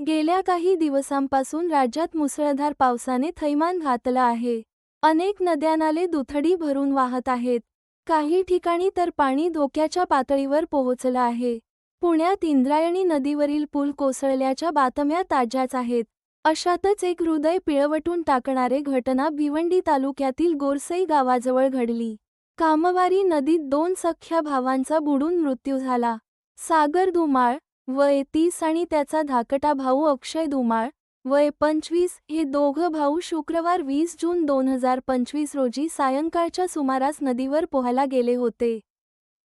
गेल्या काही दिवसांपासून राज्यात मुसळधार पावसाने थैमान घातलं आहे. अनेक नद्या-नाले दुथडी भरून वाहत आहेत. काही ठिकाणी तर पाणी धोक्याच्या पातळीवर पोहोचलं आहे. पुण्यात इंद्रायणी नदीवरील पूल कोसळल्याच्या बातम्या ताज्याच आहेत. अशातच एक हृदय पिळवटून टाकणारी घटना भिवंडी तालुक्यातील गोरसई गावाजवळ घडली. कामवारी नदीत 2 सख्ख्या भावांचा बुडून मृत्यू झाला. सागर धुमाळ वय 30 आणि त्याचा धाकटा भाऊ अक्षय धुमाळ वय 25 हे दोघं भाऊ शुक्रवार 20 जून 2025 रोजी सायंकाळच्या सुमारास नदीवर पोहायला गेले होते.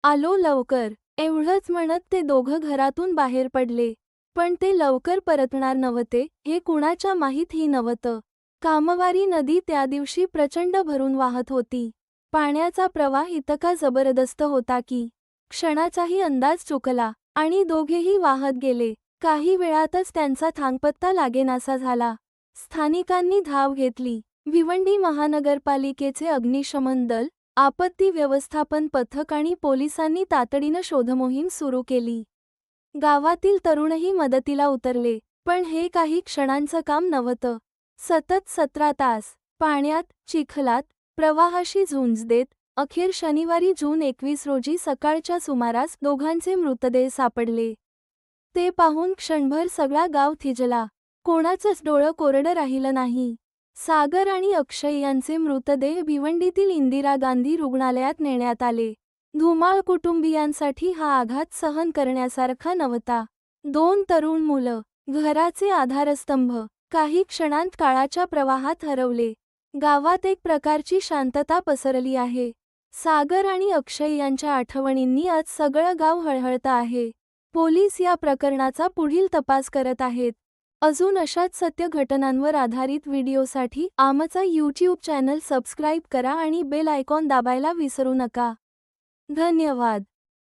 आलो लवकर एवढंच म्हणत ते दोघं घरातून बाहेर पडले. पण ते लवकर परतणार नव्हते हे कुणाच्या माहीतही नव्हतं. कामवारी नदी त्या दिवशी प्रचंड भरून वाहत होती. पाण्याचा प्रवाह इतका जबरदस्त होता की क्षणाचाही अंदाज चुकला आणि दोघेही वाहत गेले. काही वेळातच त्यांचा थांगपत्ता लागेनासा झाला. स्थानिकांनी धाव घेतली. भिवंडी महानगरपालिकेचे अग्निशमन दल, आपत्ती व्यवस्थापन पथक आणि पोलिसांनी तातडीनं शोधमोहीम सुरू केली. गावातील तरुणही मदतीला उतरले. पण हे काही क्षणांचं काम नव्हतं. सतत 17 तास पाण्यात, चिखलात, प्रवाहाशी झुंज देत अखेर शनिवारी जून 21 रोजी सकाळच्या सुमारास दोघांचे मृतदेह सापडले. ते पाहून क्षणभर सगळा गाव थिजला. कोणाचंच डोळं कोरडं राहिलं नाही. सागर आणि अक्षय यांचे मृतदेह भिवंडीतील इंदिरा गांधी रुग्णालयात नेण्यात आले. धुमाळ कुटुंबियांसाठी हा आघात सहन करण्यासारखा नव्हता. 2 तरुण मुलं, घराचे आधारस्तंभ, काही क्षणांत काळाच्या प्रवाहात हरवले. गावात एक प्रकारची शांतता पसरली आहे. सागर आणि अक्षय यांच्या आठवणींनी आज सगळं गाव हळहळतं आहे. पोलीस या प्रकरणाचा पुढील तपास करत आहेत. अजून अशाच सत्य घटनांवर आधारित व्हिडिओसाठी आमचा YouTube चॅनल सबस्क्राईब करा आणि बेल आयकॉन दाबायला विसरू नका. धन्यवाद.